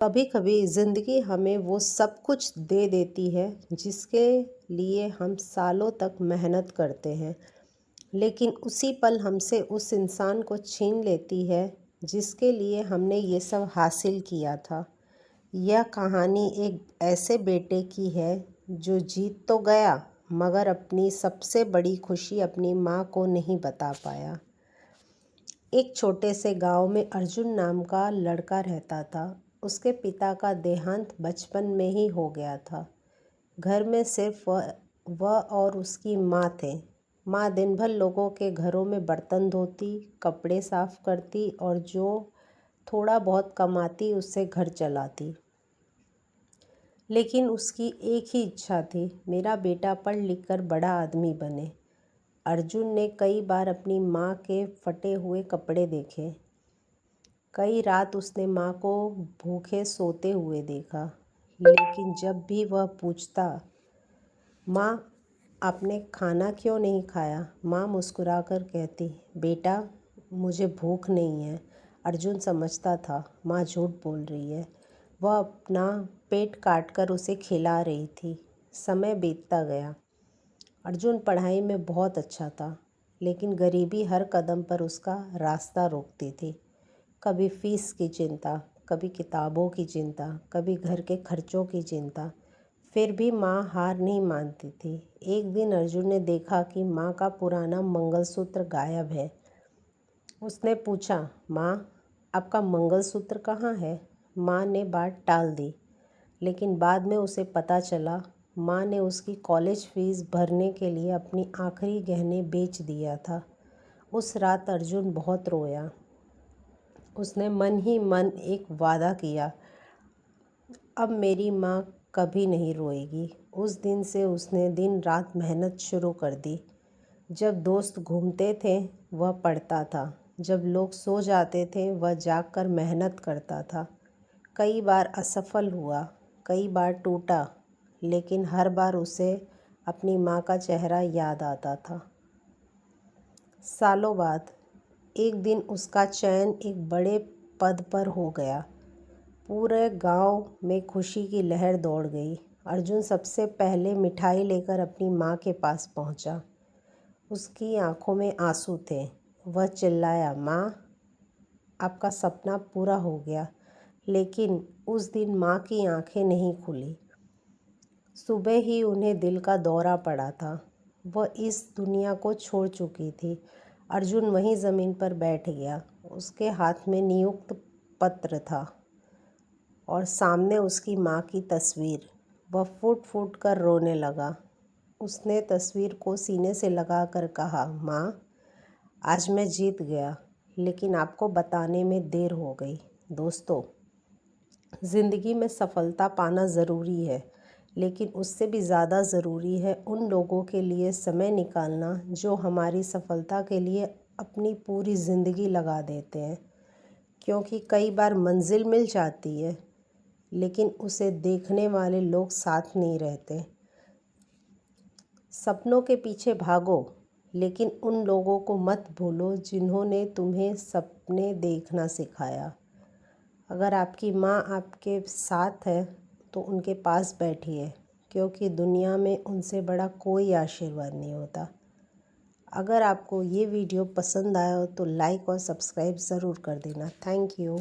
कभी कभी ज़िंदगी हमें वो सब कुछ दे देती है जिसके लिए हम सालों तक मेहनत करते हैं, लेकिन उसी पल हमसे उस इंसान को छीन लेती है जिसके लिए हमने ये सब हासिल किया था। यह कहानी एक ऐसे बेटे की है जो जीत तो गया मगर अपनी सबसे बड़ी खुशी अपनी माँ को नहीं बता पाया। एक छोटे से गांव में अर्जुन नाम का लड़का रहता था। उसके पिता का देहांत बचपन में ही हो गया था। घर में सिर्फ वह और उसकी माँ थे। माँ दिन भर लोगों के घरों में बर्तन धोती, कपड़े साफ करती और जो थोड़ा बहुत कमाती उससे घर चलाती। लेकिन उसकी एक ही इच्छा थी, मेरा बेटा पढ़ लिख कर बड़ा आदमी बने। अर्जुन ने कई बार अपनी माँ के फटे हुए कपड़े देखे। कई रात उसने माँ को भूखे सोते हुए देखा, लेकिन जब भी वह पूछता, माँ आपने खाना क्यों नहीं खाया, माँ मुस्कुराकर कहती, बेटा मुझे भूख नहीं है। अर्जुन समझता था माँ झूठ बोल रही है। वह अपना पेट काटकर उसे खिला रही थी। समय बीतता गया। अर्जुन पढ़ाई में बहुत अच्छा था, लेकिन गरीबी हर कदम पर उसका रास्ता रोकती थी। कभी फीस की चिंता, कभी किताबों की चिंता, कभी घर के खर्चों की चिंता। फिर भी माँ हार नहीं मानती थी। एक दिन अर्जुन ने देखा कि माँ का पुराना मंगलसूत्र गायब है। उसने पूछा, माँ आपका मंगलसूत्र कहाँ है? माँ ने बात टाल दी, लेकिन बाद में उसे पता चला माँ ने उसकी कॉलेज फीस भरने के लिए अपनी आखिरी गहने बेच दिया था। उस रात अर्जुन बहुत रोया। उसने मन ही मन एक वादा किया, अब मेरी माँ कभी नहीं रोएगी। उस दिन से उसने दिन रात मेहनत शुरू कर दी। जब दोस्त घूमते थे वह पढ़ता था, जब लोग सो जाते थे वह जागकर मेहनत करता था। कई बार असफल हुआ, कई बार टूटा, लेकिन हर बार उसे अपनी माँ का चेहरा याद आता था। सालों बाद एक दिन उसका चयन एक बड़े पद पर हो गया। पूरे गांव में खुशी की लहर दौड़ गई। अर्जुन सबसे पहले मिठाई लेकर अपनी माँ के पास पहुँचा। उसकी आंखों में आंसू थे। वह चिल्लाया, माँ आपका सपना पूरा हो गया। लेकिन उस दिन माँ की आंखें नहीं खुली। सुबह ही उन्हें दिल का दौरा पड़ा था। वह इस दुनिया को छोड़ चुकी थी। अर्जुन वहीं ज़मीन पर बैठ गया। उसके हाथ में नियुक्त पत्र था और सामने उसकी माँ की तस्वीर। वह फूट फूट कर रोने लगा। उसने तस्वीर को सीने से लगाकर कहा, माँ आज मैं जीत गया, लेकिन आपको बताने में देर हो गई। दोस्तों, ज़िंदगी में सफलता पाना ज़रूरी है, लेकिन उससे भी ज़्यादा ज़रूरी है उन लोगों के लिए समय निकालना जो हमारी सफलता के लिए अपनी पूरी ज़िंदगी लगा देते हैं। क्योंकि कई बार मंजिल मिल जाती है, लेकिन उसे देखने वाले लोग साथ नहीं रहते। सपनों के पीछे भागो, लेकिन उन लोगों को मत भूलो जिन्होंने तुम्हें सपने देखना सिखाया। अगर आपकी माँ आपके साथ है तो उनके पास बैठिए, क्योंकि दुनिया में उनसे बड़ा कोई आशीर्वाद नहीं होता। अगर आपको ये वीडियो पसंद आया हो तो लाइक और सब्सक्राइब ज़रूर कर देना। Thank you.